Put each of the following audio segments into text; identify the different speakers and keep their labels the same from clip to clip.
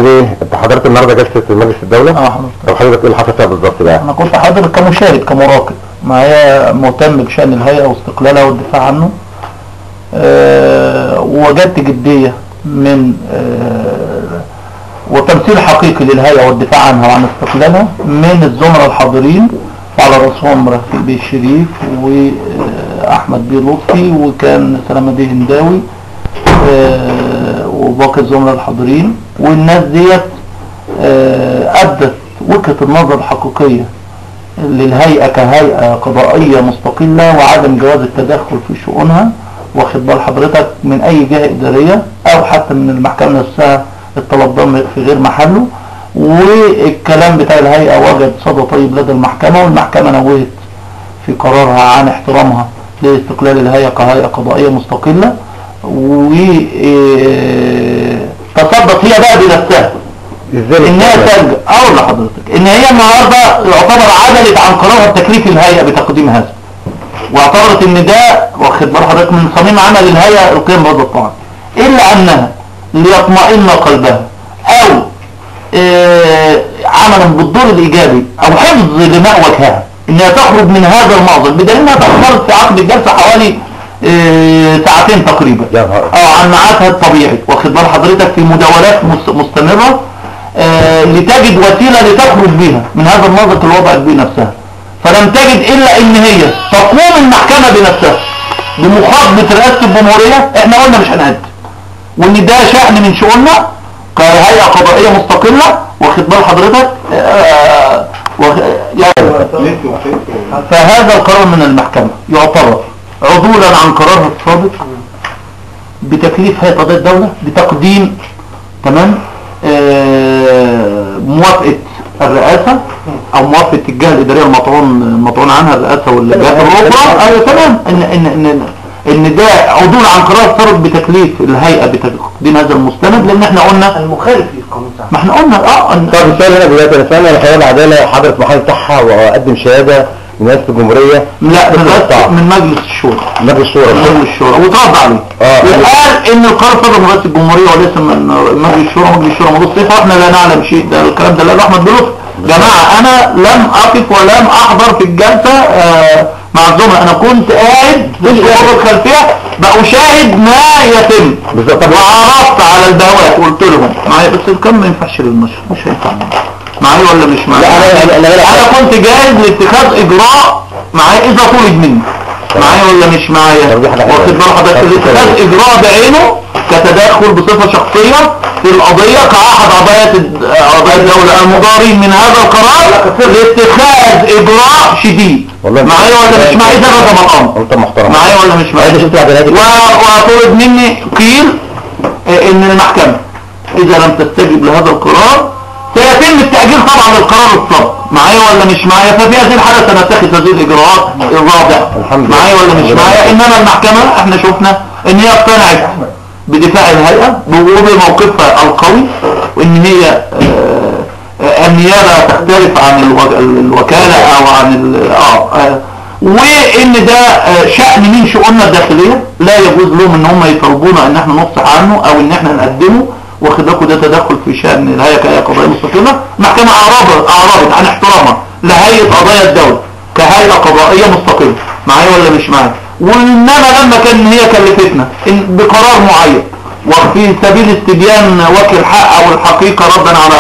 Speaker 1: ليه؟ انت حضرت النهارده جلسه مجلس الدوله؟
Speaker 2: حضرت.
Speaker 1: طب حضرتك ايه اللي حصل فيها بالظبط بقى؟
Speaker 2: انا كنت حاضر كمشارك كمراقب، معايا مهتم بشأن الهيئة واستقلالها والدفاع عنه. ووجدت جدية من وتمثيل حقيقي للهيئة والدفاع عنها وعن استقلالها من الزملاء الحاضرين، وعلى رأسهم رفيق بيه الشريف وأحمد بيه لطفي وكان سلامة بيه هنداوي وباقي الزملاء الحاضرين. والناس ديت أدت وجهة النظر الحقيقية للهيئة كهيئة قضائية مستقلة وعدم جواز التدخل في شؤونها، واخد بال حضرتك، من أي جهة إدارية أو حتى من المحكمة نفسها الطلب ده في غير محله. والكلام بتاع الهيئة وجد صدى طيب لدى المحكمة، والمحكمة نوهت في قرارها عن احترامها لاستقلال الهيئة كهيئة قضائية مستقلة. وتصدت هي بقى بنفسها ان هي تلجأ اقول لحضرتك ان هي النهارده يعتبر عدلت عن قرارها بتكليف الهيئة بتقديم هذا، واعتبرت ان ده واخد بال حضرتك من صميم عمل الهيئة القيام بهذا الطعن، الا انها ليطمئن قلبها او عملا بالدور الايجابي او حفظ لماء وجهها انها تخرج من هذا المأزق، بدليل انها تأخرت في عقد الجلسة حوالي ساعتين تقريبا عن ميعادها الطبيعي، واخد بال حضرتك، في مداولات مستمرة لتجد وسيلة لتخرج بها من هذا المأزق اللي وضعت به نفسها. فلم تجد الا ان هي تقوم المحكمة بنفسها بمخاطبة رئاسة الجمهورية. احنا قلنا مش هنعد، وان ده شأن من شؤوننا كهيئة قضائية مستقلة، واخد بال حضرتك. فهذا القرار من المحكمة يعتبر عدولا عن قرارها السابق بتكليف هيئة قضاء الدولة بتقديم تمام موافقة الرئاسة او موافقة الجهة الادارية المطعون عنها الرئاسة والجهات الاخرى. ايوه تمام، ان ده عدول عن قرار سابق بتكليف الهيئة بتقديم هذا المستند، لان احنا قلنا
Speaker 3: المخالف للقانون.
Speaker 2: ما احنا قلنا
Speaker 1: طب السؤال هنا دلوقتي، انا سامع الحياه العداله حضرت محل صحه وقدم شهاده لناس الجمهوريه.
Speaker 2: لا من مجلس الشورى.
Speaker 1: مجلس الشورى
Speaker 2: وترد عليه وقال ان القرار صدر من رئاسة الجمهوريه وليس من مجلس الشورى. مجلس الشورى مضى صفه، احنا لا نعلم شيء. ده الكلام ده لا احمد بلطفي. جماعه انا لم اقف ولم احضر في الجلسه مع الزملاء، انا كنت قاعد في الغرفه الخلفيه بشاهد ما يتم، وعرضت على البواب وقلت لهم معايا بس الكلام ما ينفعش للنشر، مش هينفع معايا ولا مش معايا. انا كنت جاهز لاتخاذ اجراء معايا اذا طلب مني، معايا ولا مش معايا، واخد بال حضرتك، لاتخاذ اجراء بعينه كتدخل بصفه شخصيه في القضيه كاحد اعضاء الدوله المضارين من هذا القرار لاتخاذ اجراء شديد. معايا ولا مش معايا؟ ده مقام معايا ولا مش معايا؟ وطلب مني قيل ان المحكمة اذا لم تستجب لهذا القرار سيتم التأجيل طبعا للقرار السابق، معايا ولا مش معايا؟ ففي هذه الحالة سنتخذ هذه الاجراءات الرابعة، معايا ولا مش معايا؟ انما المحكمة احنا شفنا ان هي اقتنعت بدفاع الهيئة وبموقفها القوي، وان هي النيابة تختلف عن الوكالة او عن وان ده شأن من شؤوننا الداخلية لا يجوز لهم ان هم يطلبونا ان احنا نفصح عنه او ان احنا نقدمه، واخد بالكم ده تدخل في شأن الهيئة كهيئة قضائية مستقلة. المحكمة اعرضت عن احترامها لهيئة قضايا الدولة كهيئة قضائية مستقلة، معايا ولا مش معايا؟ وانما لما كان هي كلفتنا بقرار معين وفي سبيل استبيان وجه الحق او الحقيقة ردا على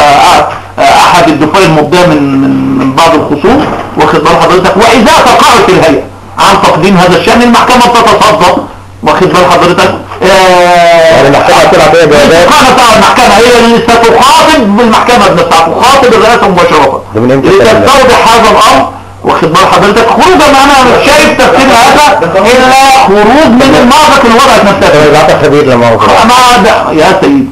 Speaker 2: احد الدفاع المبداه من بعض الخصوم، واخد بال حضرتك، واذا تقاعدت الهيئة عن تقديم هذا الشأن المحكمة تتصدى، واخد بال حضرتك.
Speaker 1: المحكمة طلعت ايه جوابات؟
Speaker 2: المحكمة هي اللي ستخاطب بالمحكمة بنفسها، تخاطب الرئاسة مباشرة لتستوضح هذا الامر، واخد بال حضرتك، خروجا انا شايف تفسير هذا الا خروج من المأزق اللي وضعت نفسها.
Speaker 1: العطا خبير لما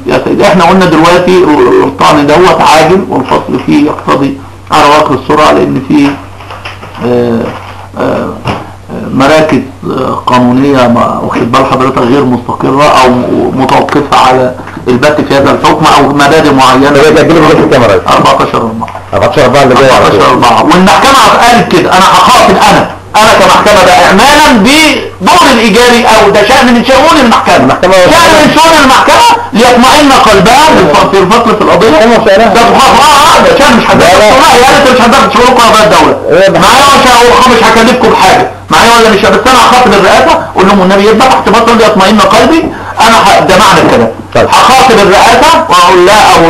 Speaker 2: يا سيد احنا قلنا دلوقتي الطعن دوت عاجل والفصل فيه يقتضي على وجه السرعة، لان فيه مراكز قانونية واخد بال حضرتك غير مستقرة او متوقفة على البت في هذا الحكم او مبادئ معينة. 14/4
Speaker 1: اللي جاي
Speaker 2: 14/4 والمحكمة قالت كده انا هخاطب انا انا كمحكمة ده اعمالا بدور الايجاري او ده شأن من شؤون المحكمة، شأن من شؤون المحكمة ليطمئن قلبها في الفصل في القضية. ده ده شأن مش هتدخل يعني انت مش هتدخل شؤون قضايا الدولة معايا، مش هكلفكم بحاجة معايا ولا مش، بس انا هخاطب الرئاسة اقول لهم النبي يذبح احتمال ليطمئن قلبي، انا ده معنى الكلام. هخاطب الرئاسة واقول لا او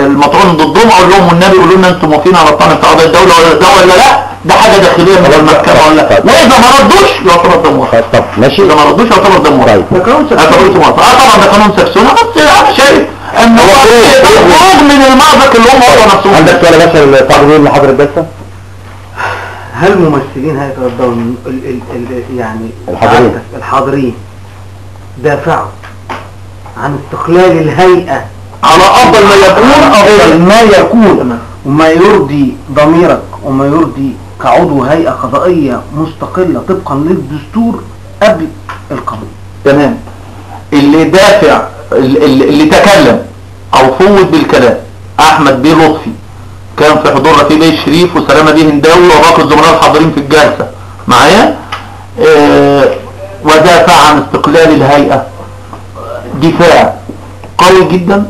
Speaker 2: المطعون ضدهم اقول لهم النبي يقولوا لنا انتم موافقين على الطعن في قضايا الدولة ولا لا، ده حاجة داخلية من المحكمة ولا لا، واذا ما ردوش يعتبر ده موافق.
Speaker 1: طب ماشي،
Speaker 2: اذا ما ردوش يعتبر ده موافق. طبعا ده قانون سكسونة، بس انا شايف ان هو خروج من المأزق اللي هم وضعوا نفسهم.
Speaker 1: عندك سؤال يا باشا التعرضين لحضرة الجلسة؟
Speaker 3: هل ممثلين هيئة الدولة يعني الحاضرين دافعوا عن استقلال الهيئة
Speaker 2: على افضل ما يكون
Speaker 3: وما يرضي ضميرك وما يرضي كعضو هيئة قضائية مستقلة طبقا للدستور قبل القانون؟
Speaker 2: تمام. اللي دافع اللي تكلم او فوت بالكلام احمد بيه لطفي، كان في حضور رفيق بيه الشريف وسلامة بيه هنداوي وباقي الزملاء الحاضرين في الجلسة معايا، ودافع عن استقلال الهيئة دفاع قوي جدا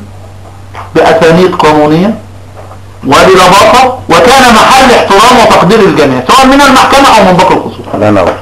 Speaker 2: بأسانيد قانونية وبلباقة، وكان محل احترام وتقدير الجميع سواء من المحكمة او من باقي الخصوم.
Speaker 1: الله ينور.